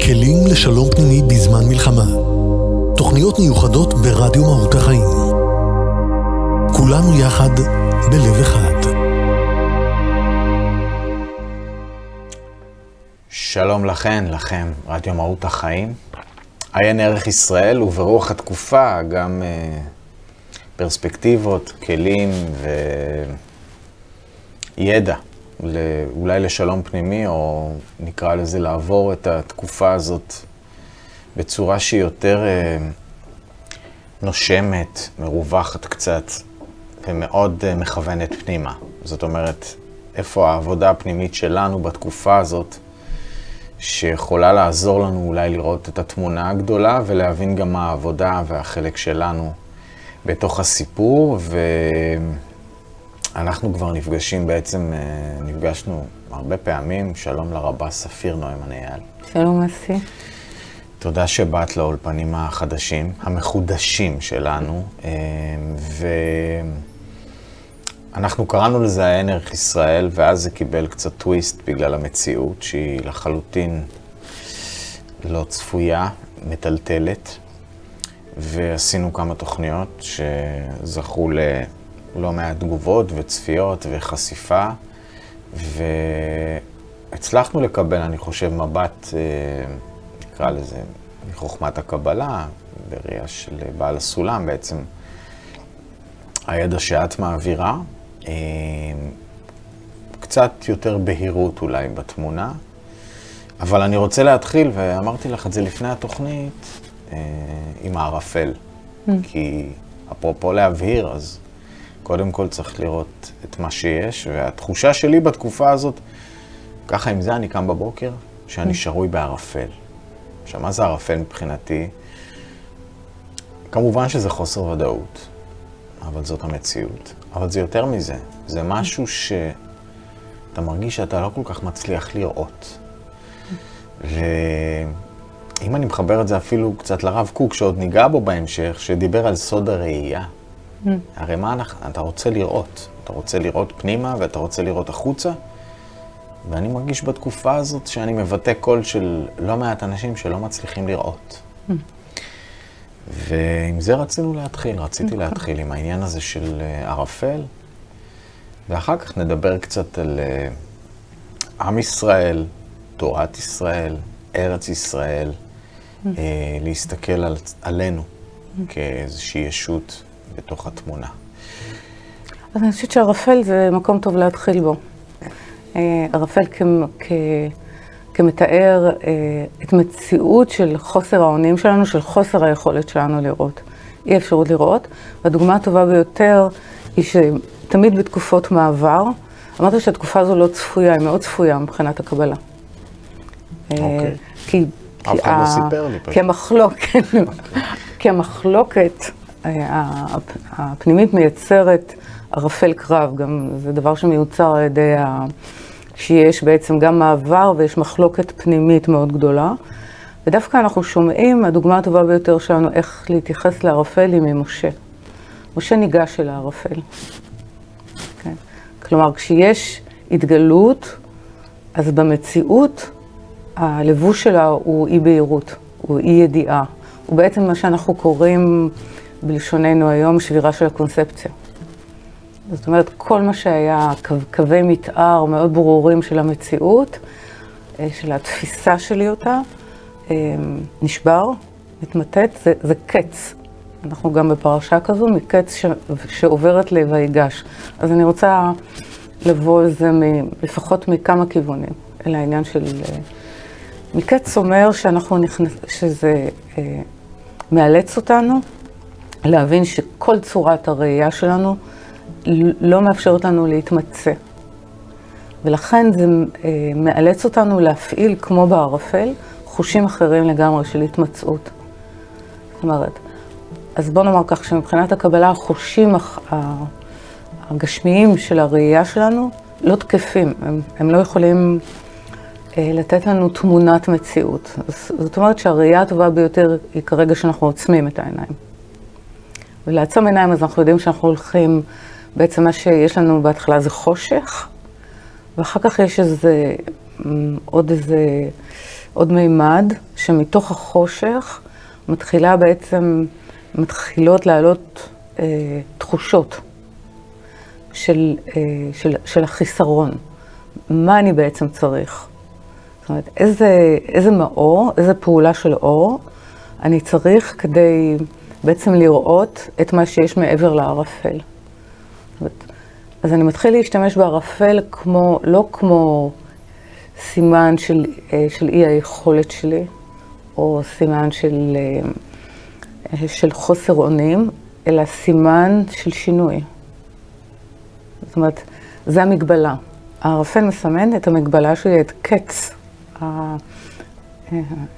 כלים לשלום פנימי בזמן מלחמה. תוכניות מיוחדות ברדיו מהות החיים. כולנו יחד בלב אחד. שלום לכם, רדיו מהות החיים. עיין ערך ישראל וברוח התקופה גם פרספקטיבות, כלים וידע. אולי לשלום פנימי, או נקרא לזה לעבור את התקופה הזאת בצורה שהיא יותר נושמת, מרווחת קצת, ומאוד מכוונת פנימה. זאת אומרת, איפה העבודה הפנימית שלנו בתקופה הזאת, שיכולה לעזור לנו אולי לראות את התמונה הגדולה, ולהבין גם מה העבודה והחלק שלנו בתוך הסיפור, אנחנו כבר נפגשנו הרבה פעמים. שלום לרבה ספיר נוימן אייל. שלום אסי. תודה שבאת לאולפנים החדשים, המחודשים שלנו, ואנחנו קראנו לזה עיין ערך ישראל, ואז זה קיבל קצת טוויסט בגלל המציאות, שהיא לחלוטין לא צפויה, מטלטלת, ועשינו כמה תוכניות שזכו לא מעט תגובות וצפיות וחשיפה, והצלחנו לקבל, אני חושב, מבט, נקרא לזה, מחוכמת הקבלה, בראייה של בעל הסולם בעצם, הידע שאת מעבירה, קצת יותר בהירות אולי בתמונה, אבל אני רוצה להתחיל, ואמרתי לך את זה לפני התוכנית, עם הערפל, כי אפרופו להבהיר, אז קודם כל צריך לראות את מה שיש, והתחושה שלי בתקופה הזאת, ככה עם זה אני קם בבוקר, שאני שרוי בערפל. עכשיו, מה זה ערפל מבחינתי? כמובן שזה חוסר ודאות, אבל זאת המציאות. אבל זה יותר מזה, זה משהו שאתה מרגיש שאתה לא כל כך מצליח לראות. ואם אני מחבר את זה אפילו קצת לרב קוק, שעוד ניגע בו בהמשך, שדיבר על סוד הראייה, הרי מה אתה רוצה לראות? אתה רוצה לראות פנימה ואתה רוצה לראות החוצה? ואני מרגיש בתקופה הזאת שאני מבטא קול של לא מעט אנשים שלא מצליחים לראות. ועם זה רציתי להתחיל עם העניין הזה של ערפל, ואחר כך נדבר קצת על עם ישראל, תורת ישראל, ארץ ישראל, להסתכל עלינו כאיזושהי ישות בתוך התמונה. אז אני חושבת שערפל זה מקום טוב להתחיל בו. ערפל כמתאר את מציאות של חוסר האונים שלנו, של חוסר היכולת שלנו לראות. אי אפשרות לראות. והדוגמה הטובה ביותר היא שתמיד בתקופות מעבר, אמרת שהתקופה הזו לא צפויה, היא מאוד צפויה מבחינת הקבלה. אוקיי. אף אחד לא סיפר לי פשוט. כי המחלוקת הפנימית מייצרת ערפל קרב, גם זה דבר שמיוצר על ידי שיש בעצם גם מעבר ויש מחלוקת פנימית מאוד גדולה. ודווקא אנחנו שומעים, הדוגמה הטובה ביותר שלנו איך להתייחס לערפל היא ממשה. משה ניגש אל הערפל. כן? כלומר, כשיש התגלות, אז במציאות הלבוש שלה הוא אי בהירות, הוא אי ידיעה. הוא בעצם מה שאנחנו קוראים בלשוננו היום שבירה של הקונספציה. זאת אומרת, כל מה שהיה קווי מתאר מאוד ברורים של המציאות, של התפיסה שלי אותה, נשבר, מתמתת, זה קץ. אנחנו גם בפרשה כזו, מקץ שעוברת לויגש. אז אני רוצה לבוא על זה לפחות מכמה כיוונים, אל העניין של... מקץ אומר שזה מאלץ אותנו להבין שכל צורת הראייה שלנו לא מאפשרת לנו להתמצא. ולכן זה מאלץ אותנו להפעיל, כמו בערפל, חושים אחרים לגמרי של התמצאות. זאת אומרת, אז בוא נאמר כך שמבחינת הקבלה, החושים הגשמיים של הראייה שלנו לא תקפים. הם לא יכולים לתת לנו תמונת מציאות. זאת אומרת שהראייה הטובה ביותר היא כרגע שאנחנו עוצמים את העיניים. ולעצום עיניים, אז אנחנו יודעים שאנחנו הולכים, בעצם מה שיש לנו בהתחלה זה חושך, ואחר כך יש עוד איזה עוד מימד שמתוך החושך מתחילות לעלות תחושות של החיסרון. מה אני בעצם צריך? זאת אומרת, איזה מאור, איזה פעולה של אור אני צריך כדי בעצם לראות את מה שיש מעבר לערפל. אז אני מתחיל להשתמש בערפל לא כמו סימן של אי היכולת שלי, או סימן של חוסר אונים, אלא סימן של שינוי. זאת אומרת, זה המגבלה. הערפל מסמן את המגבלה שלי, את קץ,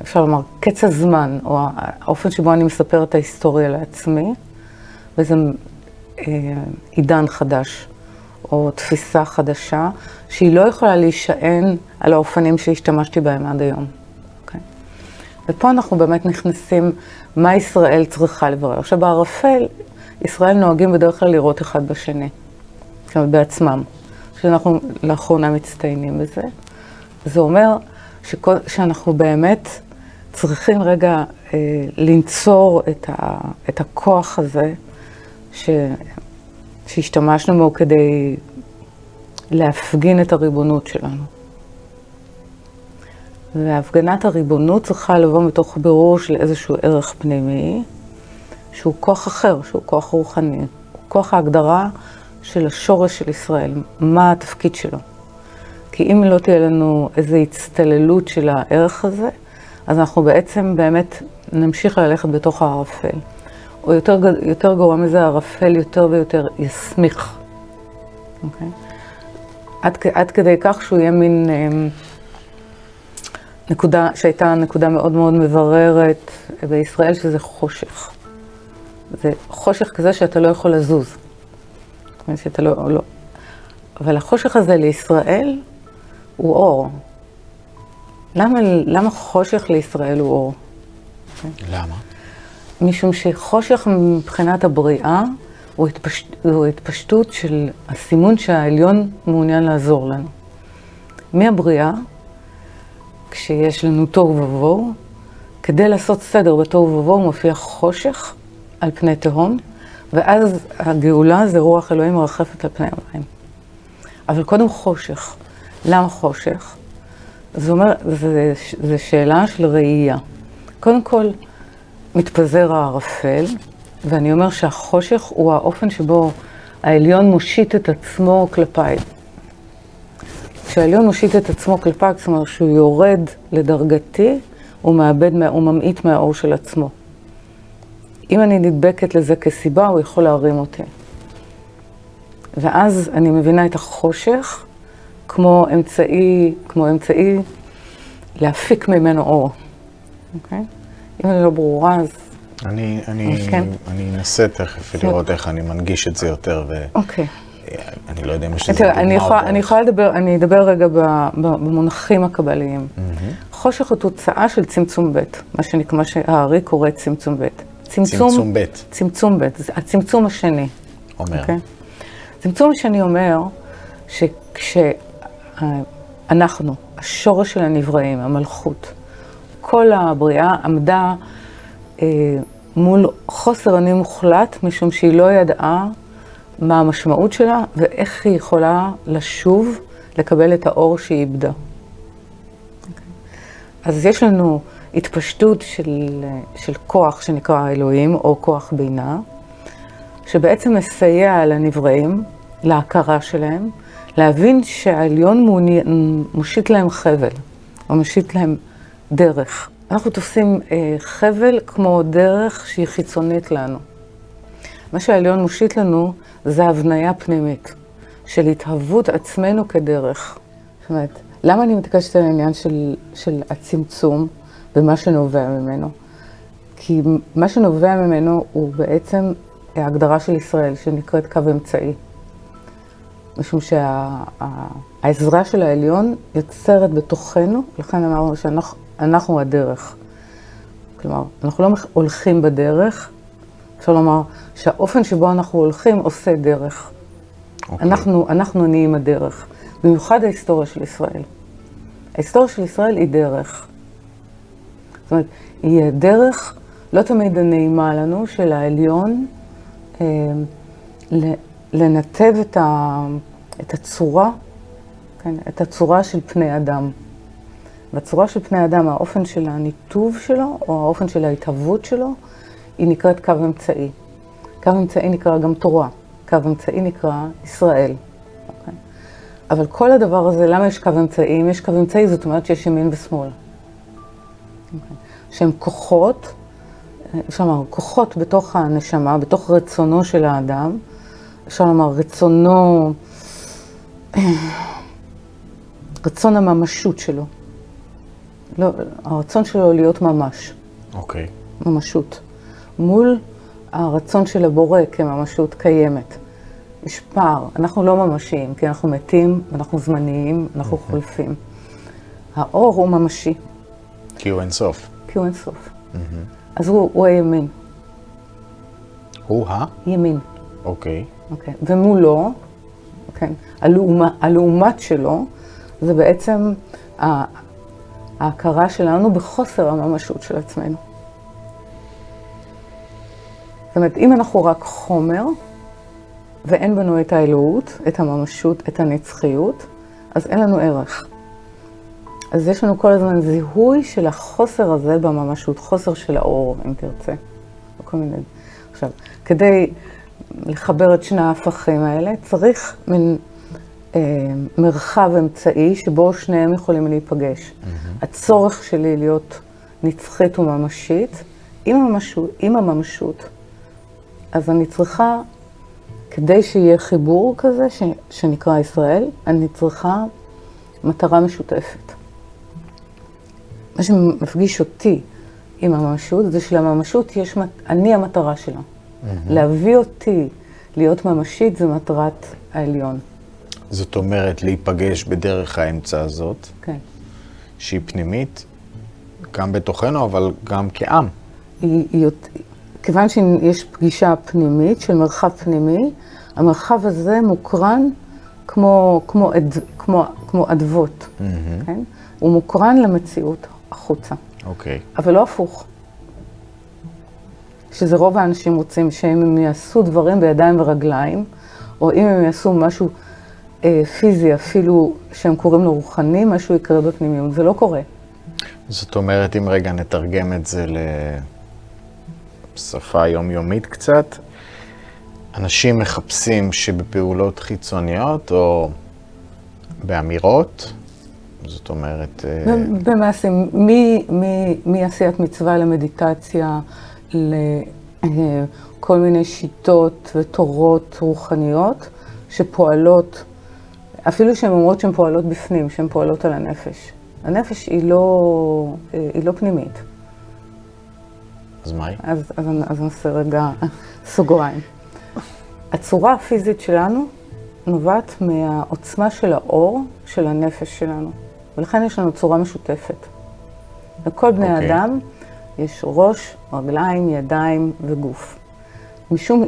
אפשר לומר, קץ הזמן, או האופן שבו אני מספר את ההיסטוריה לעצמי, וזה עידן חדש, או תפיסה חדשה, שהיא לא יכולה להישען על האופנים שהשתמשתי בהם עד היום. Okay? ופה אנחנו באמת נכנסים מה ישראל צריכה לברר. עכשיו, בערפל, ישראל נוהגים בדרך כלל לראות אחד בשני, זאת אומרת, בעצמם, שאנחנו לאחרונה מצטיינים בזה. זה אומר שאנחנו באמת צריכים רגע לנצור את הכוח הזה שהשתמשנו בו כדי להפגין את הריבונות שלנו. והפגנת הריבונות צריכה לבוא מתוך בירור של איזשהו ערך פנימי, שהוא כוח אחר, שהוא כוח רוחני, כוח ההגדרה של השורש של ישראל, מה התפקיד שלו. כי אם לא תהיה לנו איזו הצטללות של הערך הזה, אז אנחנו בעצם באמת נמשיך ללכת בתוך הערפל. או יותר גרוע מזה, הערפל יותר ויותר יסמיך. אוקיי? עד כדי כך שהוא יהיה מין נקודה, שהייתה נקודה מאוד מאוד מבררת בישראל, שזה חושך. זה חושך כזה שאתה לא יכול לזוז. זאת אומרת שאתה לא. אבל החושך הזה לישראל הוא אור. למה חושך לישראל הוא אור? למה? משום שחושך מבחינת הבריאה הוא התפשטות של הסימון שהעליון מעוניין לעזור לנו. מהבריאה, כשיש לנו תוהו ובוהו, כדי לעשות סדר בתוהו ובוהו מופיע חושך על פני תהום, ואז הגאולה זה רוח אלוהים מרחפת על פני המים. אבל קודם חושך. למה חושך? זה אומר, זה שאלה של ראייה. קודם כל, מתפזר הערפל, ואני אומר שהחושך הוא האופן שבו העליון מושיט את עצמו כלפיי. כשהעליון מושיט את עצמו כלפיי, זאת אומרת שהוא יורד לדרגתי, הוא ממעיט מהאור של עצמו. אם אני נדבקת לזה כסיבה, הוא יכול להרים אותי. ואז אני מבינה את החושך כמו אמצעי להפיק ממנו אור. אוקיי? אם אני לא ברורה, אז... אני אנסה תכף לראות איך אני מנגיש את זה יותר, ואני לא יודע אם יש לזה דוגמה. אני אדבר רגע במונחים הקבליים. חושך הוא תוצאה של צמצום ב', מה שהארי קורא צמצום ב'. צמצום ב'. צמצום ב', זה הצמצום השני. אומר. צמצום השני אומר שכשאנחנו, השורש של הנבראים, המלכות, כל הבריאה עמדה מול חוסר אונים מוחלט, משום שהיא לא ידעה מה המשמעות שלה ואיך היא יכולה לשוב לקבל את האור שהיא איבדה. אז יש לנו התפשטות של כוח שנקרא אלוהים, או כוח בינה, שבעצם מסייע לנבראים, להכרה שלהם, להבין שהעליון מושיט להם חבל, או מושיט להם דרך. אנחנו תופסים חבל כמו דרך שהיא חיצונית לנו. מה שהעליון מושיט לנו זה הבניה פנימית, של התהוות עצמנו כדרך. זאת אומרת, למה אני מתעקשת על העניין של הצמצום ומה שנובע ממנו? כי מה שנובע ממנו הוא בעצם ההגדרה של ישראל, שנקראת קו אמצעי. משום שהעזרה של העליון יוצרת בתוכנו, לכן אמרנו שאנחנו הדרך. כלומר, אנחנו לא הולכים בדרך, אפשר לומר שהאופן שבו אנחנו הולכים עושה דרך. אנחנו נהיים הדרך. במיוחד ההיסטוריה של ישראל. ההיסטוריה של ישראל היא דרך. זאת אומרת, היא הדרך לא תמיד הנעימה לנו של העליון לנתב את הצורה, כן, את הצורה של פני אדם. והצורה של פני אדם, האופן של הניתוב שלו, או האופן של ההתהוות שלו, היא נקראת קו אמצעי. קו אמצעי נקרא גם תורה. קו אמצעי נקרא ישראל. Okay. אבל כל הדבר הזה, למה יש קו אמצעי? אם יש קו אמצעי, זאת אומרת שיש ימין ושמאל. Okay. שהם כוחות, אפשר לומר, כוחות בתוך הנשמה, בתוך רצונו של האדם. אפשר לומר, רצון הממשות שלו. לא, הרצון שלו להיות ממש. אוקיי. ממשות. מול הרצון של הבורא כממשות קיימת. יש פער. אנחנו לא ממשיים, כי אנחנו מתים, אנחנו זמניים, אנחנו חולפים. האור הוא ממשי. כי הוא אינסוף. כי הוא אינסוף. אז הוא הימין. הוא ימין. אוקיי. אוקיי. ומולו, כן, הלעומת שלו, זה בעצם ההכרה שלנו בחוסר הממשות של עצמנו. זאת אומרת, אם אנחנו רק חומר, ואין בנו את האלוהות, את הממשות, את הנצחיות, אז אין לנו ערך. אז יש לנו כל הזמן זיהוי של החוסר הזה בממשות, חוסר של האור, אם תרצה. וכל מיני. עכשיו, כדי לחבר את שני ההפכים האלה, צריך מין מרחב אמצעי שבו שניהם יכולים להיפגש. הצורך שלי להיות נצחית וממשית, עם הממשות, אז אני צריכה, כדי שיהיה חיבור כזה, שנקרא ישראל, אני צריכה מטרה משותפת. מה שמפגיש אותי עם הממשות, זה שלממשות אני המטרה שלה. להביא אותי להיות ממשית, זה מטרת העליון. זאת אומרת, להיפגש בדרך האמצע הזאת, כן. שהיא פנימית, גם בתוכנו, אבל גם כעם. כיוון שיש פגישה פנימית של מרחב פנימי, המרחב הזה מוקרן כמו אדוות, כן? הוא מוקרן למציאות החוצה. אוקיי. אבל לא הפוך. שזה רוב האנשים רוצים שאם הם יעשו דברים בידיים ורגליים, או אם הם יעשו משהו פיזי, אפילו שהם קוראים לו רוחני, משהו יקרה בפנימיות. זה לא קורה. זאת אומרת, אם רגע נתרגם את זה לשפה יומיומית קצת, אנשים מחפשים שבפעולות חיצוניות או באמירות, זאת אומרת... במעשים, מעשיית מצווה למדיטציה, לכל מיני שיטות ותורות רוחניות שפועלות, אפילו שהן אומרות שהן פועלות בפנים, שהן פועלות על הנפש. הנפש היא לא פנימית. אז מה היא? אז נעשה רגע סוגריים. הצורה הפיזית שלנו נובעת מהעוצמה של האור של הנפש שלנו. ולכן יש לנו צורה משותפת. לכל בני האדם יש ראש, רגליים, ידיים וגוף.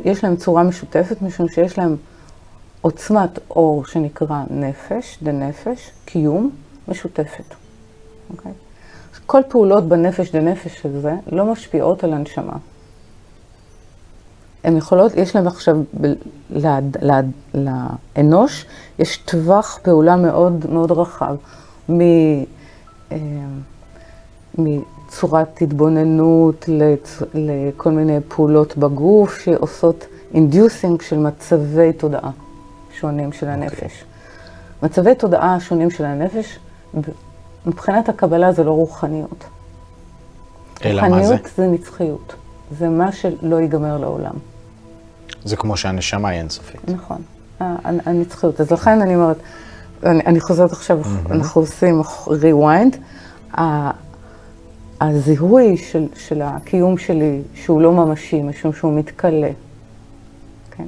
יש להם צורה משותפת, משום שיש להם עוצמת אור שנקרא נפש, דנפש, קיום, משותפת. אוקיי? כל פעולות בנפש דנפש הזה לא משפיעות על הנשמה. הן יכולות, יש להם עכשיו, לאנוש, יש טווח פעולה מאוד מאוד רחב, מצורת התבוננות לכל מיני פעולות בגוף שעושות אינדיוסינג של מצבי תודעה שונים של הנפש. מצבי תודעה שונים של הנפש, מבחינת הקבלה זה לא רוחניות. אלא מה זה? רוחניות זה נצחיות. זה מה שלא ייגמר לעולם. זה כמו שהנשמה היא אינסופית. נכון, הנצחיות. אז לכן אני אומרת, אני חוזרת עכשיו, אנחנו עושים rewind, הזיהוי של הקיום שלי, שהוא לא ממשי, משום שהוא מתקלה, כן?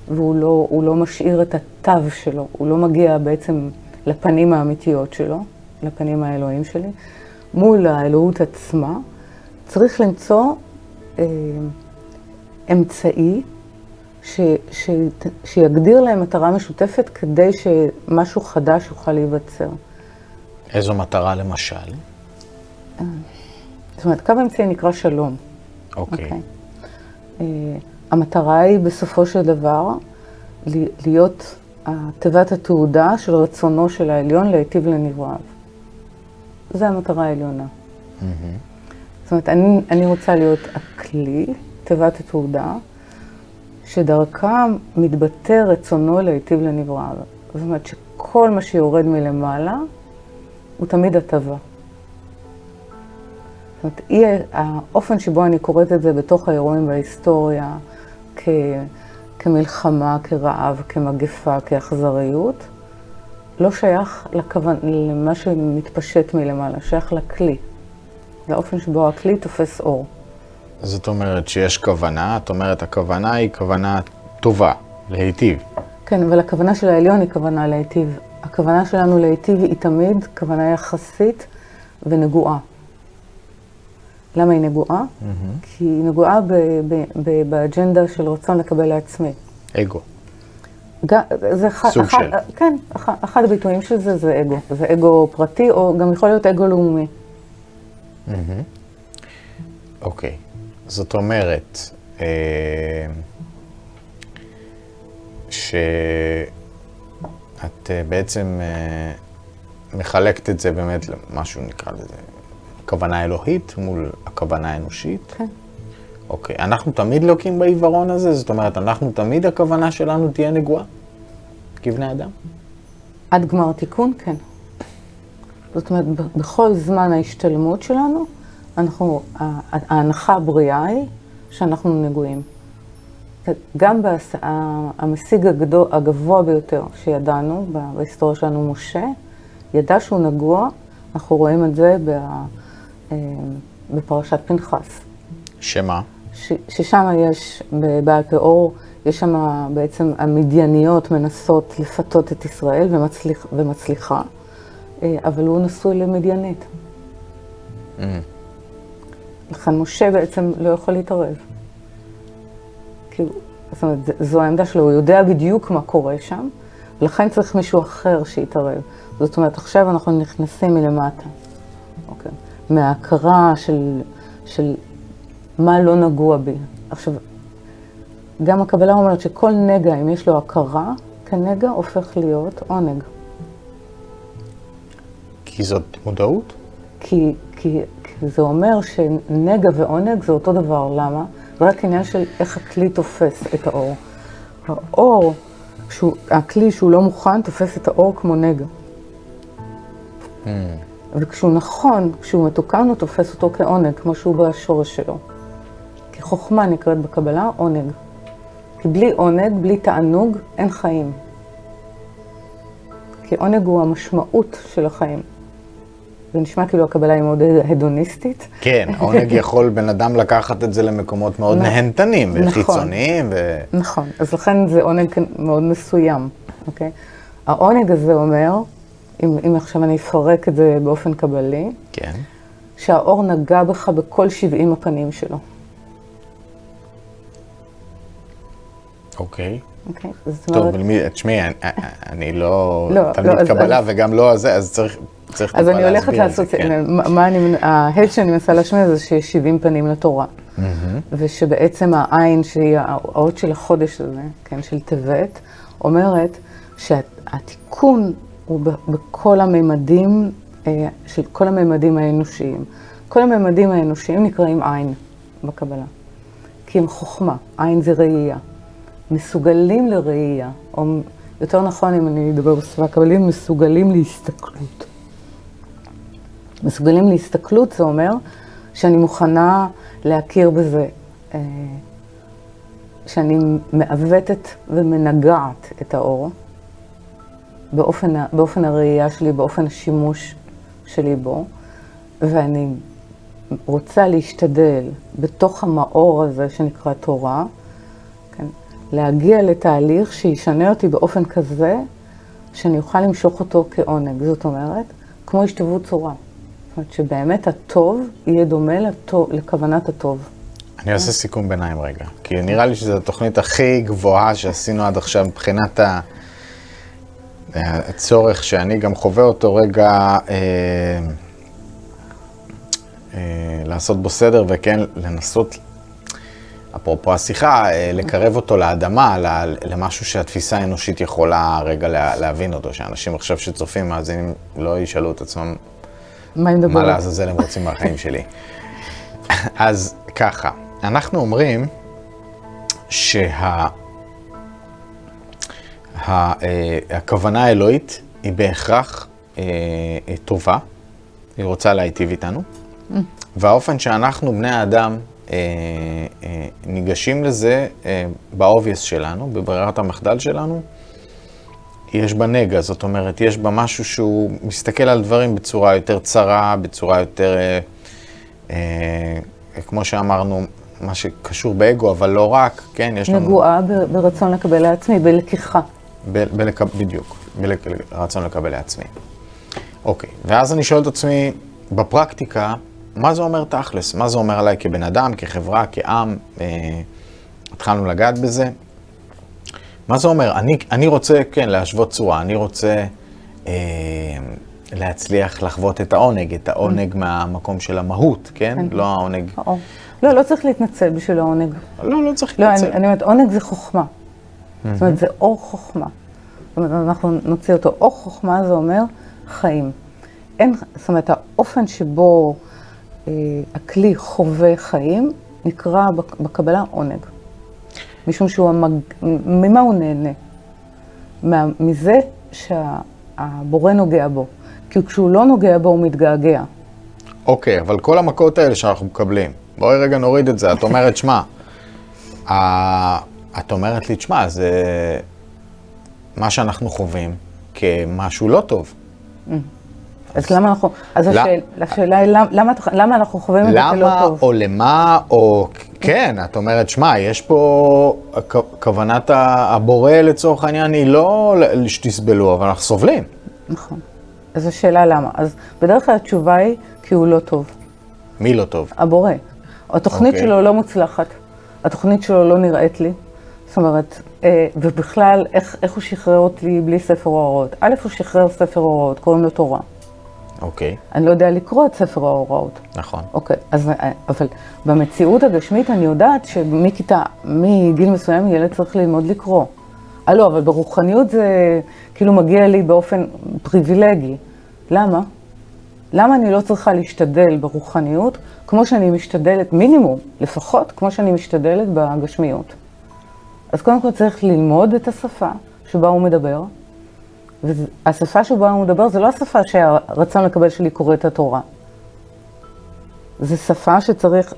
והוא לא משאיר את התו שלו, הוא לא מגיע בעצם לפנים האמיתיות שלו, לפנים האלוהים שלי, מול האלוהות עצמה, צריך למצוא אמצעי שיגדיר להם מטרה משותפת כדי שמשהו חדש יוכל להיווצר. איזו מטרה למשל? זאת אומרת, קו אמצעי נקרא שלום. אוקיי. המטרה היא בסופו של דבר להיות תיבת התעודה של רצונו של העליון להיטיב לנבראיו. זו המטרה העליונה. זאת אומרת, אני רוצה להיות הכלי, תיבת התעודה, שדרכה מתבטא רצונו להיטיב לנבראיו. זאת אומרת שכל מה שיורד מלמעלה הוא תמיד הטבה. זאת אומרת, האופן שבו אני קוראת את זה בתוך האירועים בהיסטוריה, כמלחמה, כרעב, כמגפה, כאכזריות, לא שייך למה שמתפשט מלמעלה, שייך לכלי, לאופן שבו הכלי תופס אור. זאת אומרת שיש כוונה, את אומרת הכוונה היא כוונה טובה, להיטיב. כן, אבל הכוונה של העליון היא כוונה להיטיב. הכוונה שלנו להיטיב היא תמיד כוונה יחסית ונגועה. למה היא נגועה? כי היא נגועה באג'נדה של רצון לקבל לעצמי. אגו. סוג של. כן, אחד הביטויים של זה זה אגו. זה אגו פרטי, או גם יכול להיות אגו לאומי. אוקיי. זאת אומרת, שאת בעצם מחלקת את זה באמת למשהו, נקרא לזה, הכוונה האלוהית מול הכוונה האנושית. כן. אוקיי. אנחנו תמיד לוקים בעיוורון הזה? זאת אומרת, אנחנו תמיד הכוונה שלנו תהיה נגועה? כבני אדם? עד גמר תיקון, כן. זאת אומרת, בכל זמן ההשתלמות שלנו, ההנחה הבריאה היא שאנחנו נגועים. גם המשיג הגבוה ביותר שידענו בהיסטוריה שלנו, משה, ידע שהוא נגוע, אנחנו רואים את זה בפרשת פנחס. שמה? ששם יש, בבעל פאור, יש שם בעצם המדייניות מנסות לפתות את ישראל ומצליחה, אבל הוא נשוי למדיינית. לכן משה בעצם לא יכול להתערב. זאת אומרת, זו העמדה שלו, הוא יודע בדיוק מה קורה שם, ולכן צריך מישהו אחר שיתערב. זאת אומרת, עכשיו אנחנו נכנסים מלמטה. אוקיי. מההכרה של מה לא נגוע בי. עכשיו, גם הקבלה אומרת שכל נגע, אם יש לו הכרה, כנגע הופך להיות עונג. כי זאת מודעות? כי זה אומר שנגע ועונג זה אותו דבר. למה? זה רק עניין של איך הכלי תופס את האור. האור, הכלי שהוא לא מוכן, תופס את האור כמו נגע. וכשהוא נכון, כשהוא מתוקן, הוא תופס אותו כעונג, כמו שהוא בשורש שלו. כי חוכמה נקראת בקבלה עונג. כי בלי עונג, בלי תענוג, אין חיים. כי עונג הוא המשמעות של החיים. זה נשמע כאילו הקבלה היא מאוד הדוניסטית. כן, עונג יכול בן אדם לקחת את זה למקומות מאוד נהנתנים וחיצוניים. נכון, אז לכן זה עונג מאוד מסוים, אוקיי? העונג הזה אומר, אם עכשיו אני אפרק את זה באופן קבלי, כן. שהאור נגע בך בכל 70 הפנים שלו. אוקיי. אוקיי, טוב, תשמעי, אני לא תלמיד קבלה וגם לא הזה, אז צריך אז אני הולכת לעשות, ההד שאני מנסה להשמיע זה שיש 70 פנים לתורה. ושבעצם העין, שהיא האות של החודש הזה, כן, של טבת, אומרת שהתיקון הוא בכל הממדים, של כל הממדים האנושיים. כל הממדים האנושיים נקראים עין בקבלה. כי הם חוכמה, עין זה ראייה. מסוגלים לראייה, או יותר נכון אם אני אדבר בשפה קבלית, מסוגלים להסתכלות. מסוגלים להסתכלות זה אומר שאני מוכנה להכיר בזה, שאני מעוותת ומנגעת את האור, באופן הראייה שלי, באופן השימוש שלי בו, ואני רוצה להשתדל בתוך המאור הזה שנקרא תורה, כן, להגיע לתהליך שישנה אותי באופן כזה, שאני אוכל למשוך אותו כעונג. זאת אומרת, כמו השתוות צורה. זאת אומרת שבאמת הטוב יהיה דומה לכוונת הטוב. אני עושה סיכום ביניים רגע, כי נראה לי שזו התוכנית הכי גבוהה שעשינו עד עכשיו מבחינת הצורך שאני גם חווה אותו רגע לעשות בו סדר וכן לנסות, אפרופו השיחה, לקרב אותו לאדמה, למשהו שהתפיסה האנושית יכולה רגע להבין אותו, שאנשים עכשיו שצופים מאזינים לא ישאלו את עצמם מה לעזאזל הם רוצים מהחיים שלי. אז ככה, אנחנו אומרים שהכוונה האלוהית היא בהכרח טובה, היא רוצה להיטיב איתנו, והאופן שאנחנו, בני האדם, ניגשים לזה באובייס שלנו, בברירת המחדל שלנו, יש בה נגע, זאת אומרת, יש בה משהו שהוא מסתכל על דברים בצורה יותר צרה, בצורה יותר, כמו שאמרנו, מה שקשור באגו, אבל לא רק, כן, יש לנו... נגועה ברצון לקבל לעצמי, בלקיחה. בדיוק, ברצון לקבל לעצמי. אוקיי, ואז אני שואל את עצמי, בפרקטיקה, מה זה אומר תכלס? מה זה אומר עליי כבן אדם, כחברה, כעם? התחלנו לגעת בזה. מה זה אומר? אני רוצה, כן, להשוות צורה, אני רוצה להצליח לחוות את העונג מהמקום של המהות, כן? לא העונג... לא צריך להתנצל בשביל העונג. לא צריך להתנצל. אני אומרת, עונג זה חוכמה. זאת אומרת, זה אור חוכמה. זאת אומרת, אנחנו נוציא אותו. אור חוכמה זה אומר חיים. זאת אומרת, האופן שבו הכלי חווה חיים נקרא בקבלה עונג. משום ממה הוא נהנה? מזה שהבורא נוגע בו. כי כשהוא לא נוגע בו הוא מתגעגע. אוקיי, אבל כל המכות האלה שאנחנו מקבלים, בואי רגע נוריד את זה. את אומרת, שמה, את אומרת לי, שמה, זה מה שאנחנו חווים כמשהו לא טוב. אז למה אנחנו, השאלה היא, למה אנחנו חווים את זה כלא טוב? למה או למה, או כן, את אומרת, שמה, יש פה, כוונת הבורא לצורך העניין היא לא שתסבלו, אבל אנחנו סובלים. נכון. אז השאלה למה? אז בדרך כלל התשובה היא, כי הוא לא טוב. מי לא טוב? הבורא. התוכנית שלו לא מוצלחת. התוכנית שלו לא נראית לי. זאת אומרת, ובכלל, איך הוא שחרר אותי בלי ספר ההוראות? א', הוא שחרר ספר ההוראות, קוראים לו תורה. אוקיי. אני לא יודע לקרוא את ספר ההוראות. נכון. אוקיי, אבל במציאות הגשמית אני יודעת מגיל מסוים ילד צריך ללמוד לקרוא. לא, אבל ברוחניות זה כאילו מגיע לי באופן פריבילגי. למה? למה אני לא צריכה להשתדל ברוחניות כמו שאני משתדלת, מינימום, לפחות כמו שאני משתדלת בגשמיות? אז קודם כל צריך ללמוד את השפה שבה הוא מדבר, והשפה שבה הוא מדבר זה לא השפה שהרצון לקבל שלי קורא את התורה. זו שפה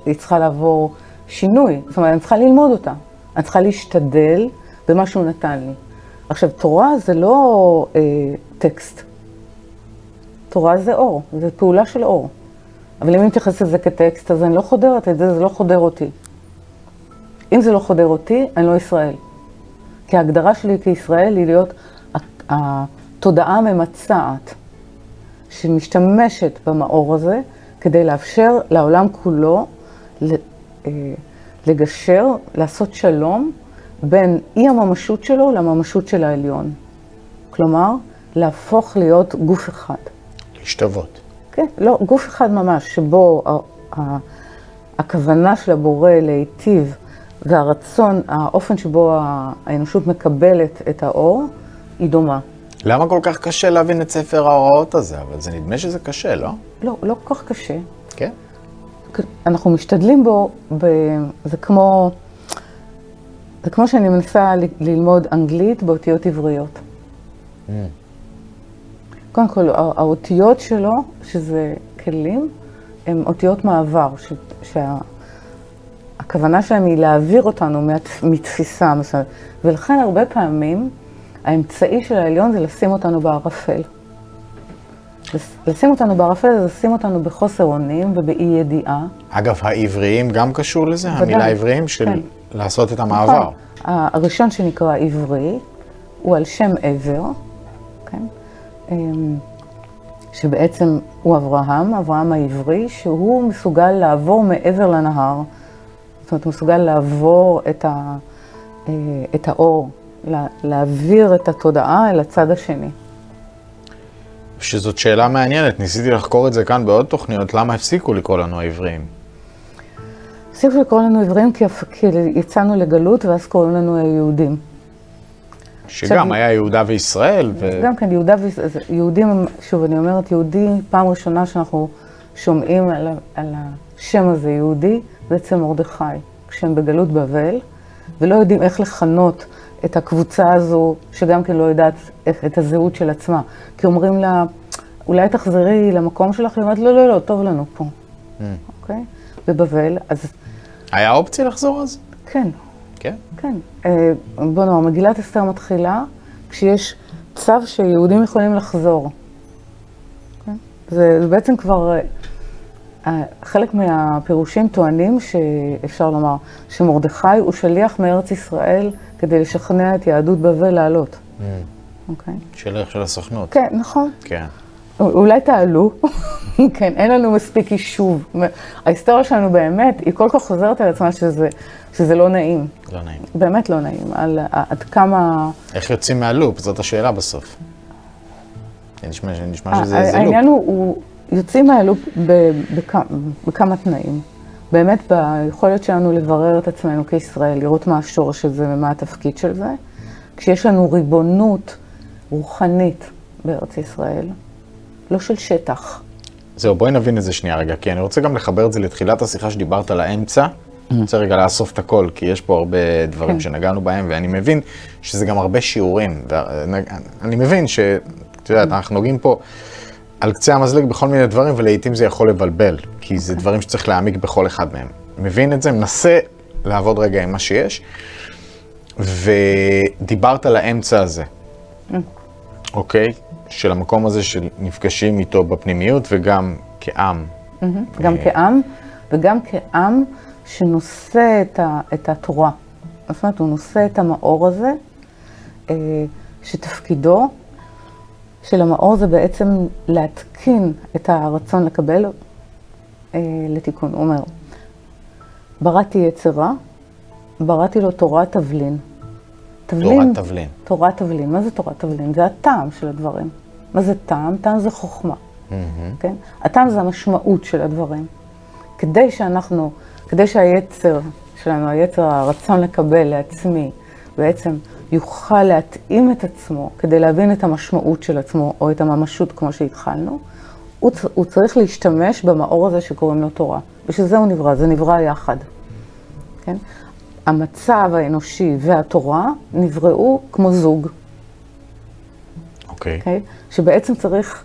היא צריכה לעבור שינוי, זאת אומרת, אני צריכה ללמוד אותה, אני צריכה להשתדל במה שהוא נתן לי. עכשיו, תורה זה לא טקסט. תורה זה אור, זה פעולה של אור. אבל אם אני מתייחסת לזה כטקסט, אז אני לא חודרת את זה, זה לא חודר אותי. אם זה לא חודר אותי, אני לא ישראל. כי ההגדרה שלי כישראל היא להיות התודעה הממצעת שמשתמשת במאור הזה כדי לאפשר לעולם כולו לגשר, לעשות שלום בין אי הממשות שלו לממשות של העליון. כלומר, להפוך להיות גוף אחד. להשתוות. כן, לא, גוף אחד ממש, שבו הכוונה של הבורא להיטיב והרצון, האופן שבו האנושות מקבלת את האור, היא דומה. למה כל כך קשה להבין את ספר ההוראות הזה? אבל זה נדמה שזה קשה, לא? לא, לא כל כך קשה. כן? אנחנו משתדלים בו, זה כמו שאני מנסה ללמוד אנגלית באותיות עבריות. קודם כל, האותיות שלו, שזה כלים, הן אותיות מעבר, שהכוונה שלהם היא להעביר אותנו מתפיסה מסוימת. ולכן הרבה פעמים, האמצעי של העליון זה לשים אותנו בערפל. לשים אותנו בערפל זה לשים אותנו בחוסר אונים ובאי ידיעה. אגב, העבריים גם קשור לזה? ודאי. המילה עבריים של כן. לעשות את המעבר. נכון. הראשון שנקרא עברי הוא על שם עבר, כן? שבעצם הוא אברהם העברי, שהוא מסוגל לעבור מעבר לנהר. זאת אומרת, הוא מסוגל לעבור את האור, להעביר את התודעה אל הצד השני. שזאת שאלה מעניינת, ניסיתי לחקור את זה כאן בעוד תוכניות, למה הפסיקו לקרוא לנו העבריים? הפסיקו לקרוא לנו עבריים כי יצאנו לגלות ואז קוראים לנו היהודים. שגם היה יהודה וישראל. גם כן, יהודים, שוב אני אומרת, יהודי, פעם ראשונה שאנחנו שומעים על השם הזה, יהודי, זה אצל מרדכי, כשהם בגלות בבל, ולא יודעים איך לכנות את הקבוצה הזו, שגם כן לא יודעת את הזהות של עצמה. כי אומרים לה, אולי תחזרי למקום שלך, היא אומרת, לא, טוב לנו פה. אוקיי? בבבל, אז... היה אופציה לחזור אז? כן. כן? כן. בוא נאמר, מגילת אסתר מתחילה כשיש צו שיהודים יכולים לחזור. כן? זה בעצם כבר... חלק מהפירושים טוענים שאפשר לומר שמרדכי הוא שליח מארץ ישראל כדי לשכנע את יהדות בבל לעלות. אוקיי? שליח של הסוכנות. כן, נכון. כן. אולי תעלו, כן, אין לנו מספיק יישוב. ההיסטוריה שלנו באמת, היא כל כך חוזרת על עצמה שזה לא נעים. לא נעים. באמת לא נעים, על עד כמה... איך יוצאים מהלופ? זאת השאלה בסוף. נשמע שזה לופ. העניין הוא, יוצאים מהלופ בכמה תנאים. באמת ביכולת שלנו לברר את עצמנו כישראל, לראות מה השורש של זה ומה התפקיד של זה. כשיש לנו ריבונות רוחנית בארץ ישראל, לא של שטח. זהו, בואי נבין את זה שנייה רגע, כי אני רוצה גם לחבר את זה לתחילת השיחה שדיברת על האמצע. אני רוצה רגע לאסוף את הכל, כי יש פה הרבה דברים שנגענו בהם, ואני מבין שזה גם הרבה שיעורים. אני מבין את יודעת, אנחנו נוגעים פה על קצה המזלג בכל מיני דברים, ולעיתים זה יכול לבלבל, כי זה דברים שצריך להעמיק בכל אחד מהם. מבין את זה, מנסה לעבוד רגע עם מה שיש, ודיברת על האמצע הזה, אוקיי? של המקום הזה שנפגשים איתו בפנימיות, וגם כעם. גם כעם, וגם כעם שנושא את התורה. זאת אומרת, הוא נושא את המאור הזה, שתפקידו של המאור זה בעצם להתקין את הרצון לקבל לתיקון. הוא אומר, בראתי יצרה, בראתי לו תורת תבלין. תורת תבלין. תורת תבלין. מה זה תורת תבלין? זה הטעם של הדברים. מה זה טעם? טעם זה חוכמה. כן? הטעם זה המשמעות של הדברים. כדי שהיצר שלנו, הרצון לקבל לעצמי, בעצם יוכל להתאים את עצמו, כדי להבין את המשמעות של עצמו, או את הממשות כמו שהתחלנו, הוא צריך להשתמש במאור הזה שקוראים לו תורה. בשביל זה הוא נברא, זה נברא יחד. כן? המצב האנושי והתורה נבראו כמו זוג. אוקיי. שבעצם צריך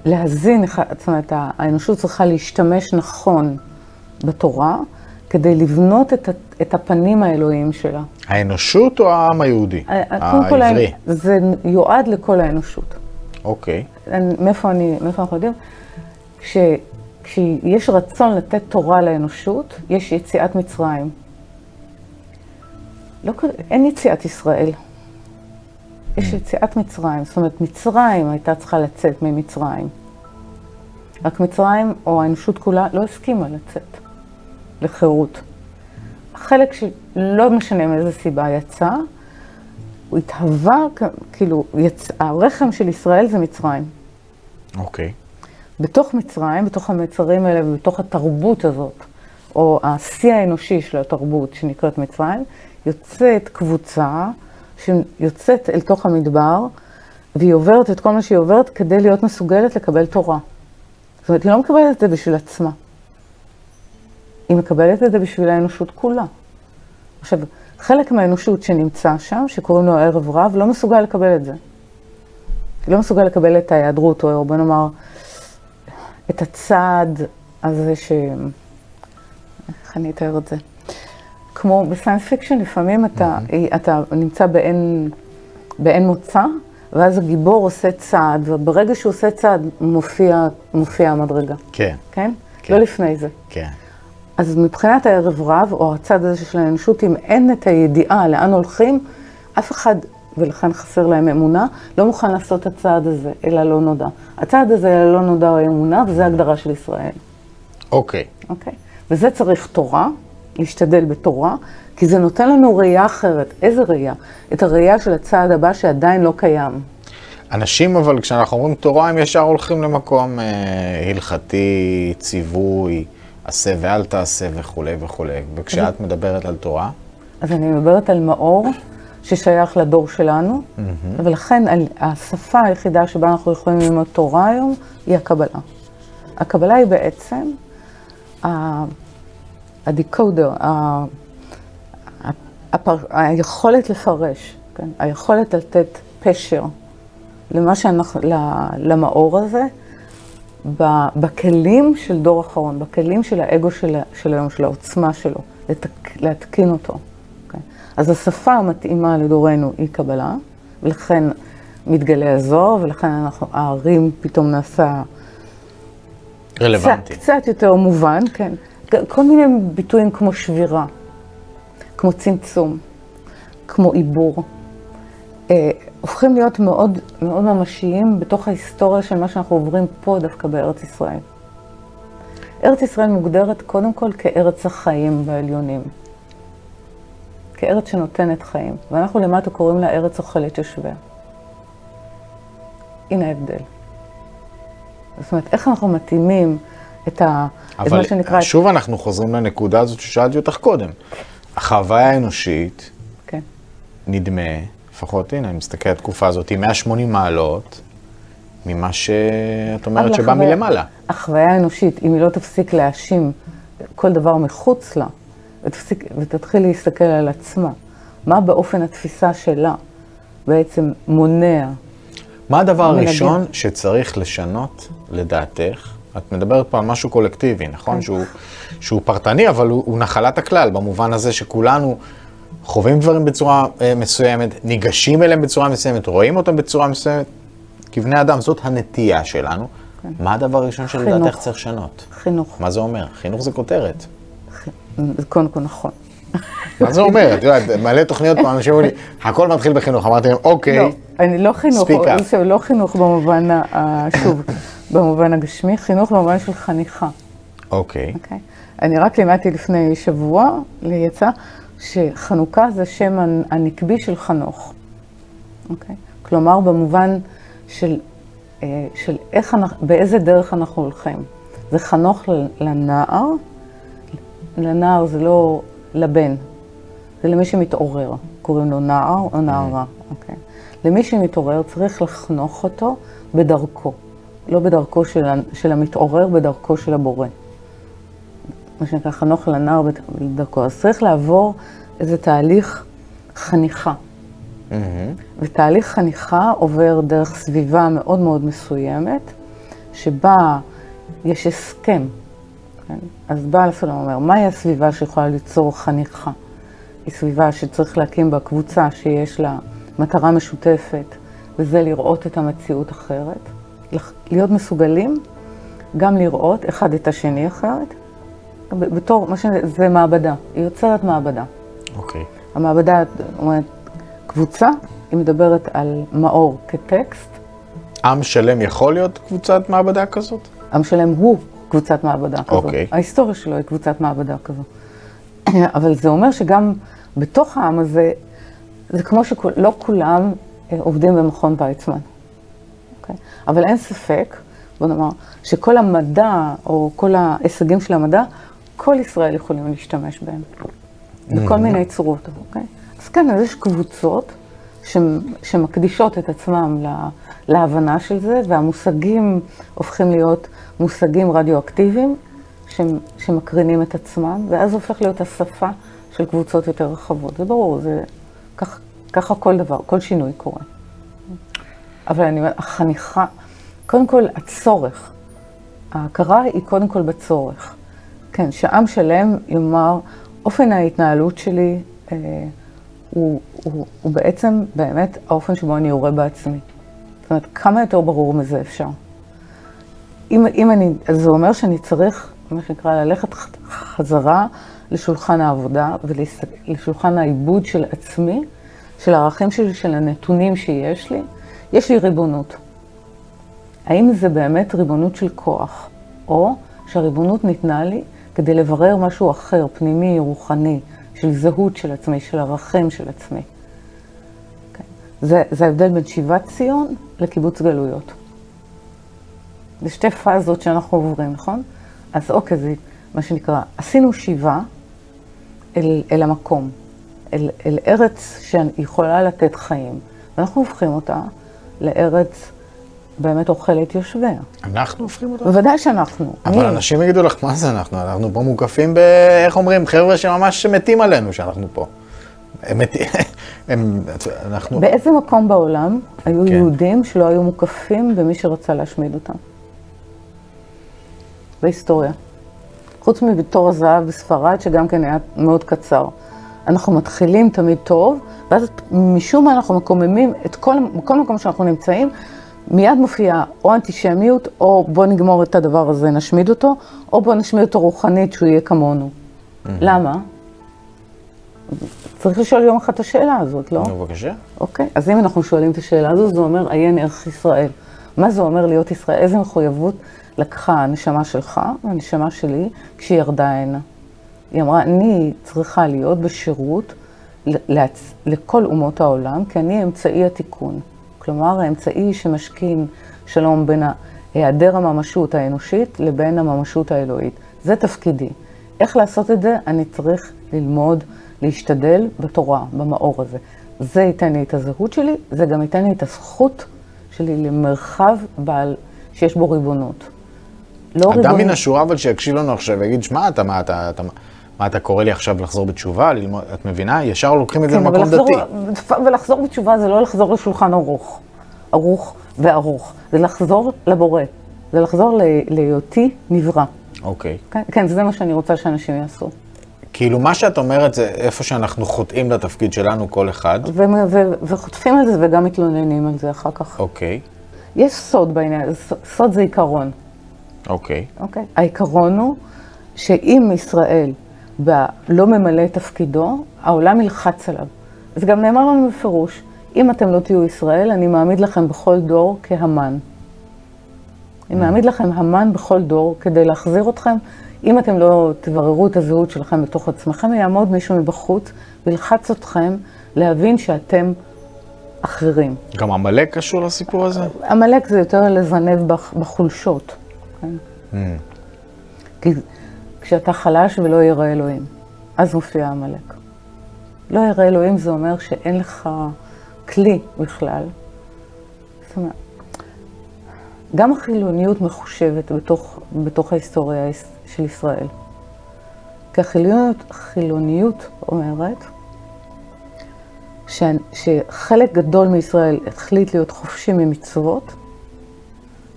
להזין, זאת אומרת, האנושות צריכה להשתמש נכון בתורה, כדי לבנות את הפנים האלוהים שלה. האנושות או העם היהודי? העברי? זה יועד לכל האנושות. אוקיי. מאיפה אנחנו יודעים? כשיש רצון לתת תורה לאנושות, יש יציאת מצרים. אין יציאת ישראל. יש יציאת מצרים. זאת אומרת, מצרים הייתה צריכה לצאת ממצרים. רק מצרים, או האנושות כולה, לא הסכימה לצאת לחירות. החלק שלא משנה מאיזה סיבה יצא, הוא התהווה, כאילו, הרחם של ישראל זה מצרים. אוקיי. בתוך מצרים, בתוך המצרים האלה ובתוך התרבות הזאת, או השיא האנושי של התרבות שנקראת מצרים, יוצאת קבוצה שיוצאת אל תוך המדבר, והיא עוברת את כל מה שהיא עוברת כדי להיות מסוגלת לקבל תורה. זאת אומרת, היא לא מקבלת את זה בשביל עצמה. היא מקבלת את זה בשביל האנושות כולה. עכשיו, חלק מהאנושות שנמצא שם, שקוראים לו ערב רב, לא מסוגל לקבל את זה. היא לא מסוגל לקבל את ההיעדרות, או בוא נאמר, את הצעד הזה איך אני אתאר את זה? כמו בסיינס פיקשן, לפעמים אתה נמצא באין מוצא, ואז הגיבור עושה צעד, וברגע שהוא עושה צעד, מופיע המדרגה. כן. כן? לא לפני זה. כן. אז מבחינת הערב רב, או הצד הזה של האנושות, אם אין את הידיעה לאן הולכים, אף אחד, ולכן חסר להם אמונה, לא מוכן לעשות את הצעד הזה, אלא לא נודע. הצעד הזה, אלא לא נודע, הוא אמונה, וזה הגדרה של ישראל. אוקיי. אוקיי. וזה צריך תורה, להשתדל בתורה, כי זה נותן לנו ראייה אחרת. איזה ראייה? את הראייה של הצעד הבא שעדיין לא קיים. אנשים, אבל כשאנחנו אומרים תורה, הם ישר הולכים למקום הלכתי, ציווי, עשה ואל תעשה וכו' וכו'. וכשאת מדברת על תורה? אז אני מדברת על מאור ששייך לדור שלנו, ולכן השפה היחידה שבה אנחנו יכולים ללמוד תורה היום היא הקבלה. הקבלה היא בעצם הדיקודר, היכולת לפרש, כן? היכולת לתת פשר למאור הזה, בכלים של דור אחרון, בכלים של האגו של היום, של העוצמה שלו, להתקין אותו. Okay? אז השפה המתאימה לדורנו היא קבלה, ולכן מתגלה הזוהר, ולכן הערים פתאום נעשה רלוונטי. קצת יותר מובן, כן. כל מיני ביטויים כמו שבירה, כמו צמצום, כמו עיבור, הופכים להיות מאוד, מאוד ממשיים בתוך ההיסטוריה של מה שאנחנו עוברים פה דווקא בארץ ישראל. ארץ ישראל מוגדרת קודם כל כארץ החיים והעליונים. כארץ שנותנת חיים. ואנחנו למטה קוראים לה ארץ אוכלת יושביה. הנה ההבדל. זאת אומרת, איך אנחנו מתאימים את מה שנקרא... אבל שוב אנחנו חוזרים לנקודה הזאת ששאלתי אותך קודם. החוויה האנושית, כן. נדמה, לפחות, הנה, אני מסתכל על התקופה הזאת, 180 מעלות, ממה שאת אומרת שבא מלמעלה. החוויה האנושית, אם היא לא תפסיק להאשים כל דבר מחוץ לה, ותתחיל להסתכל על עצמה, מה באופן התפיסה שלה בעצם מונע? מה הדבר הראשון שצריך לשנות לדעתך? את מדברת פה על משהו קולקטיבי, נכון? שהוא פרטני, אבל הוא נחלת הכלל, במובן הזה שכולנו חווים דברים בצורה מסוימת, ניגשים אליהם בצורה מסוימת, רואים אותם בצורה מסוימת, כבני אדם, זאת הנטייה שלנו. מה הדבר הראשון שלדעתך צריך לשנות? חינוך. מה זה אומר? חינוך זה כותרת. זה קודם כל נכון. מה זה אומר? את יודעת, מלא תוכניות פה, אנשים אומרים לי, הכל מתחיל בחינוך. אמרתי להם, אוקיי, לא, אני לא חינוך, לא חינוך במובן, שוב, במובן הגשמי, חינוך במובן של חניכה. אוקיי. אני רק לימדתי לפני שבוע, יצא, שחנוכה זה שם הנקבי של חנוך. אוקיי? כלומר, במובן של איך, באיזה דרך אנחנו הולכים. זה חנוך לנער, לנער זה לא לבן, זה למי שמתעורר, קוראים לו נער או נערה. אוקיי? למי שמתעורר צריך לחנוך אותו בדרכו, לא בדרכו של המתעורר, בדרכו של הבורא. מה שנקרא חנוך לנער בדרכו. אז צריך לעבור איזה תהליך חניכה. ותהליך חניכה עובר דרך סביבה מאוד מאוד מסוימת, שבה יש הסכם. כן? אז בעל הסולם אומר, מהי הסביבה שיכולה ליצור חניכה? היא סביבה שצריך להקים בה קבוצה שיש לה מטרה משותפת, וזה לראות את המציאות אחרת. להיות מסוגלים גם לראות אחד את השני אחרת, בתור, זה מעבדה, היא יוצרת מעבדה. אוקיי. המעבדה, אומרת, קבוצה, היא מדברת על מאור כטקסט. עם שלם יכול להיות קבוצת מעבדה כזאת? עם שלם הוא קבוצת מעבדה כזאת. אוקיי. ההיסטוריה שלו היא קבוצת מעבדה כזאת. אבל זה אומר שגם בתוך העם הזה, זה כמו שלא כולם עובדים במכון ויצמן. אוקיי? אבל אין ספק, בוא נאמר, שכל המדע, או כל ההישגים של המדע, כל ישראל יכולים להשתמש בהם. בכל מיני צורות, אוקיי? אז כן, אז יש קבוצות שמקדישות את עצמם להבנה של זה, והמושגים הופכים להיות מושגים רדיואקטיביים שמקרינים את עצמם, ואז הופך להיות השפה של קבוצות יותר רחבות. זה ברור, זה ככה כל דבר, כל שינוי קורה. אבל אני אומרת, החניכה, קודם כל הצורך, ההכרה היא קודם כל בצורך. כן, שעם שלם יאמר, אופן ההתנהלות שלי הוא בעצם באמת האופן שבו אני יורה בעצמי. זאת אומרת, כמה יותר ברור מזה אפשר. אז זה אומר שאני צריך, מה שנקרא, ללכת חזרה לשולחן העבודה ולשולחן העיבוד של עצמי, של הערכים שלי, של הנתונים שיש לי. יש לי ריבונות. האם זה באמת ריבונות של כוח, או שהריבונות ניתנה לי כדי לברר משהו אחר, פנימי, רוחני, של זהות של עצמי, של ערכים של עצמי. Okay. זה ההבדל בין שיבת ציון לקיבוץ גלויות. זה שתי פאזות שאנחנו עוברים, נכון? אז אוקיי, זה מה שנקרא, עשינו שיבה אל המקום, אל ארץ שיכולה לתת חיים, ואנחנו הופכים אותה לארץ באמת אוכלת יושביה. אנחנו הופכים אותה? בוודאי שאנחנו. אבל אנשים יגידו לך, מה זה אנחנו? אנחנו פה מוקפים איך אומרים, חבר'ה שממש מתים עלינו שאנחנו פה. אנחנו... באיזה מקום בעולם היו יהודים שלא היו מוקפים במי שרצה להשמיד אותם? בהיסטוריה. חוץ מבתור הזהב בספרד, שגם כן היה מאוד קצר. אנחנו מתחילים תמיד טוב, ואז משום מה אנחנו מקוממים את כל מקום שאנחנו נמצאים, מיד מופיעה או אנטישמיות, או בוא נגמור את הדבר הזה, נשמיד אותו, או בוא נשמיד אותו רוחנית, שהוא יהיה כמונו. למה? צריך לשאול יום אחד את השאלה הזאת, לא? בבקשה. אוקיי, אז אם אנחנו שואלים את השאלה הזו, זה אומר, עיין ערך ישראל. מה זה אומר להיות ישראל? איזה מחויבות לקחה הנשמה שלך, הנשמה שלי, כשהיא ירדה הנה? היא אמרה, אני צריכה להיות בשירות לכל אומות העולם, כי אני אמצעי התיקון. כלומר, האמצעי שמשכין שלום בין היעדר הממשות האנושית לבין הממשות האלוהית. זה תפקידי. איך לעשות את זה? אני צריך ללמוד, להשתדל בתורה, במאור הזה. זה ייתן לי את הזהות שלי, זה גם ייתן לי את הזכות שלי למרחב בעל שיש בו ריבונות. לא אדם מן השורה, אבל שיקשיב לנו עכשיו ויגיד, שמע, מה אתה קורא לי עכשיו לחזור בתשובה, ללמוד, את מבינה? ישר לוקחים את זה למקום דתי. ולחזור בתשובה זה לא לחזור לשולחן ערוך וארוך. זה לחזור לבורא. זה לחזור להיותי נברא. אוקיי. כן, זה מה שאני רוצה שאנשים יעשו. כאילו, מה שאת אומרת זה איפה שאנחנו חוטאים לתפקיד שלנו, כל אחד. וחוטפים על זה וגם מתלוננים על זה אחר כך. אוקיי. יש סוד בעניין, סוד זה עיקרון. אוקיי. אוקיי. העיקרון הוא שאם ישראל לא ממלא את תפקידו, העולם ילחץ עליו. זה גם נאמר לנו בפירוש, אם אתם לא תהיו ישראל, אני מעמיד לכם בכל דור כהמן. אני מעמיד לכם המן בכל דור כדי להחזיר אתכם. אם אתם לא תבררו את הזהות שלכם בתוך עצמכם, יעמוד מישהו מבחוץ וילחץ אתכם להבין שאתם אחרים. גם עמלק קשור לסיפור הזה? עמלק זה יותר לזנב בחולשות. כי כשאתה חלש ולא יראה אלוהים, אז מופיע עמלק. לא יראה אלוהים זה אומר שאין לך כלי בכלל. זאת אומרת, גם החילוניות מחושבת בתוך ההיסטוריה של ישראל. כי החילוניות אומרת שחלק גדול מישראל החליט להיות חופשי ממצוות,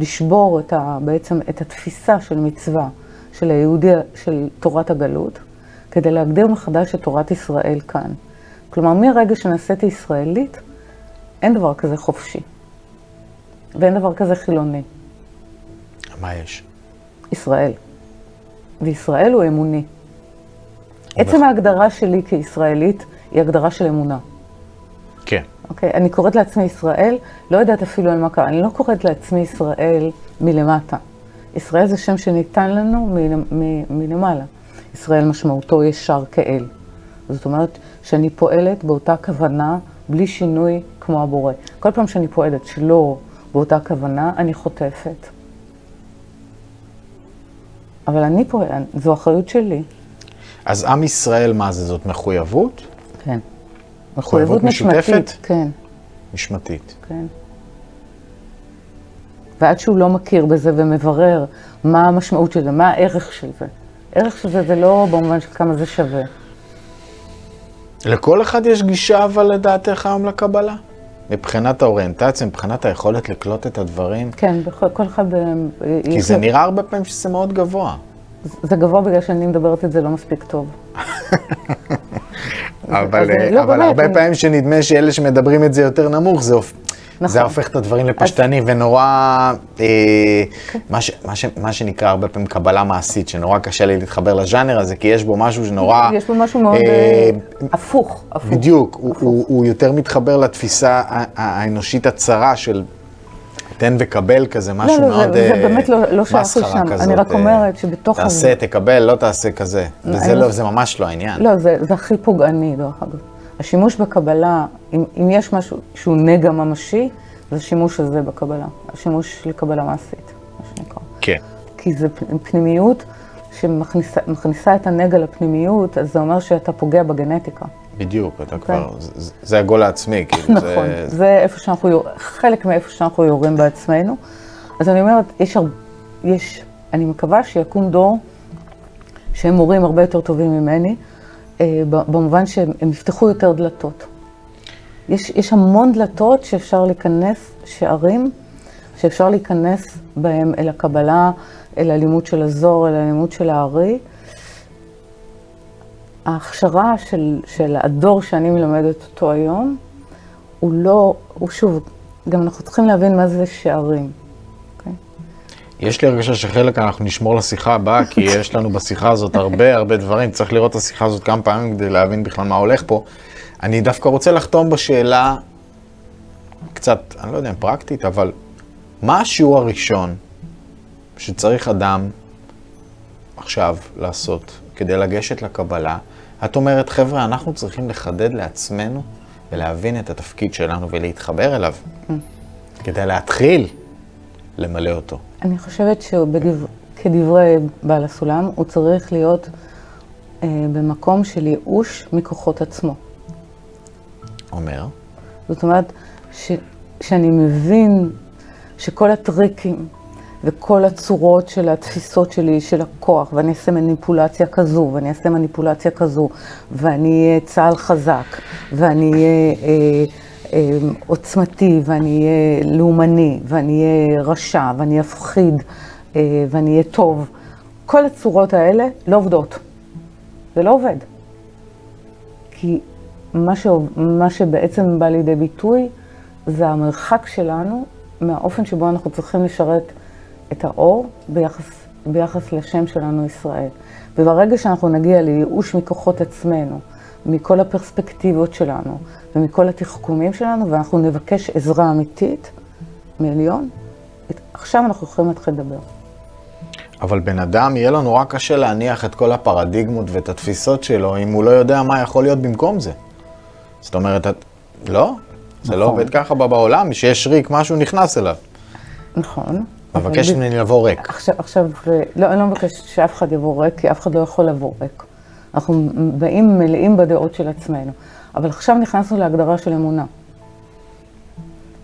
לשבור בעצם את התפיסה של מצווה של היהודי, של תורת הגלות, כדי להגדיר מחדש את תורת ישראל כאן. כלומר, מרגע שנעשיתי ישראלית, אין דבר כזה חופשי. ואין דבר כזה חילוני. מה יש? ישראל. וישראל הוא אמוני. עצם ההגדרה שלי כישראלית היא הגדרה של אמונה. כן. אוקיי? אני קוראת לעצמי ישראל, לא יודעת אפילו על מה קרה. אני לא קוראת לעצמי ישראל מלמטה. ישראל זה שם שניתן לנו מלמעלה. ישראל משמעותו ישר כאל. זאת אומרת שאני פועלת באותה כוונה, בלי שינוי כמו הבורא. כל פעם שאני פועלת שלא באותה כוונה, אני חוטפת. אבל אני פועלת, זו אחריות שלי. אז עם ישראל, מה זה? זאת מחויבות? כן. מחויבות משותפת? כן. משמעתית. כן. ועד שהוא לא מכיר בזה ומברר מה המשמעות של זה, מה הערך של זה. ערך של זה לא במובן של כמה זה שווה. לכל אחד יש גישה, אבל לדעתך היום לקבלה? מבחינת האוריינטציה, מבחינת היכולת לקלוט את הדברים? כן, כל אחד... כי זה נראה הרבה פעמים שזה מאוד גבוה. זה גבוה בגלל שאני מדברת את זה לא מספיק טוב. אבל הרבה פעמים שנדמה שאלה שמדברים את זה יותר נמוך, זה הופך את הדברים לפשטני ונורא, מה שנקרא הרבה פעמים קבלה מעשית, שנורא קשה לי להתחבר לז'אנר הזה, כי יש בו משהו שנורא... יש בו משהו מאוד הפוך. בדיוק, הוא יותר מתחבר לתפיסה האנושית הצרה של תן וקבל כזה, משהו מאוד זה באמת לא שייך לשם. אני רק אומרת שבתוך... תעשה, תקבל, לא תעשה כזה. וזה ממש לא העניין. לא, זה הכי פוגעני, דרך אגב. השימוש בקבלה, אם יש משהו שהוא נגע ממשי, זה השימוש הזה בקבלה, השימוש לקבלה מעשית, מה שנקרא. כן. כי זה פנימיות שמכניסה את הנגע לפנימיות, אז זה אומר שאתה פוגע בגנטיקה. בדיוק, אתה כבר, זה הגול העצמי, כאילו. נכון, זה איפה שאנחנו, חלק מאיפה שאנחנו יורים בעצמנו. אז אני אומרת, אני מקווה שיקום דור שהם מורים הרבה יותר טובים ממני, במובן שהם יפתחו יותר דלתות. יש המון דלתות שאפשר להיכנס, שערים, שאפשר להיכנס בהם אל הקבלה, אל הלימוד של הזוהר, אל הלימוד של הארי. ההכשרה של הדור שאני מלמדת אותו היום, הוא שוב, גם אנחנו צריכים להבין מה זה שערים. יש לי הרגשה שחלק אנחנו נשמור לשיחה הבאה, כי יש לנו בשיחה הזאת הרבה דברים. צריך לראות את השיחה הזאת כמה פעמים כדי להבין בכלל מה הולך פה. אני דווקא רוצה לחתום בשאלה קצת, אני לא יודע אם פרקטית, אבל מה השיעור הראשון שצריך אדם עכשיו לעשות כדי לגשת לקבלה? את אומרת, חבר'ה, אנחנו צריכים לחדד לעצמנו ולהבין את התפקיד שלנו ולהתחבר אליו, כדי להתחיל למלא אותו. אני חושבת שכדברי בעל הסולם, הוא צריך להיות במקום של ייאוש מכוחות עצמו. אומר? זאת אומרת, שאני מבין שכל הטריקים וכל הצורות של התפיסות שלי, של הכוח, ואני אעשה מניפולציה כזו, ואני אעשה מניפולציה כזו, ואני אהיה צהל חזק, ואני אהיה עוצמתי, ואני אהיה לאומני, ואני אהיה רשע, ואני אפחיד, ואני אהיה טוב. כל הצורות האלה לא עובדות. זה לא עובד. כי מה שבעצם בא לידי ביטוי, זה המרחק שלנו מהאופן שבו אנחנו צריכים לשרת את האור ביחס לשם שלנו ישראל. וברגע שאנחנו נגיע לייאוש מכוחות עצמנו, מכל הפרספקטיבות שלנו, ומכל התחכומים שלנו, ואנחנו נבקש עזרה אמיתית מעליון, עכשיו אנחנו יכולים להתחיל לדבר. אבל בן אדם, יהיה לנו רק קשה להניח את כל הפרדיגמות ואת התפיסות שלו, אם הוא לא יודע מה יכול להיות במקום זה. זאת אומרת, לא? זה לא עובד ככה בעולם, שיש ריק, משהו נכנס אליו. נכון. מבקש ממני לבוא ריק. עכשיו, לא, אני לא מבקש שאף אחד יבוא ריק, כי אף אחד לא יכול לבוא ריק. אנחנו באים מלאים בדעות של עצמנו. אבל עכשיו נכנסנו להגדרה של אמונה.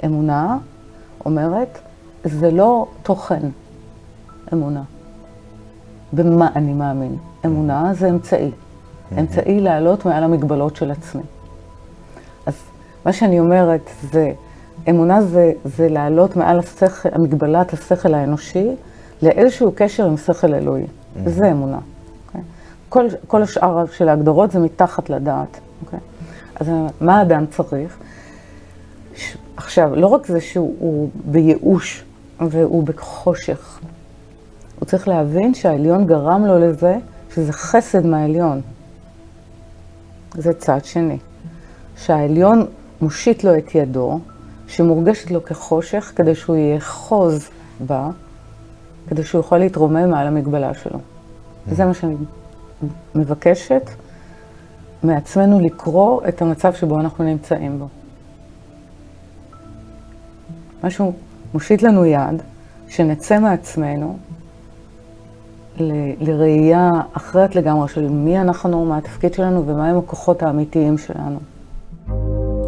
אמונה אומרת, זה לא תוכן אמונה. במה אני מאמין? אמונה זה אמצעי. אמצעי לעלות מעל המגבלות של עצמי. אז מה שאני אומרת זה, אמונה זה לעלות מעל מגבלת השכל האנושי לאיזשהו קשר עם שכל אלוהי. זה אמונה. כל השאר של ההגדרות זה מתחת לדעת. אז מה האדם צריך? עכשיו, לא רק זה שהוא בייאוש והוא בחושך, הוא צריך להבין שהעליון גרם לו לזה שזה חסד מהעליון. זה צעד שני. שהעליון מושיט לו את ידו, שמורגשת לו כחושך, כדי שהוא יחוז בה, כדי שהוא יכול להתרומם מעל המגבלה שלו. זה מה שאני מבקשת מעצמנו לקרוא את המצב שבו אנחנו נמצאים בו. משהו מושיט לנו יד, שנצא מעצמנו לראייה אחרת לגמרי של מי אנחנו, מה התפקיד שלנו ומהם הכוחות האמיתיים שלנו.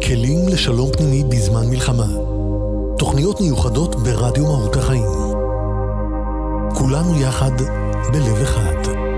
כלים לשלום פנימי בזמן מלחמה. תוכניות מיוחדות ברדיו מהות החיים. כולנו יחד בלב אחד.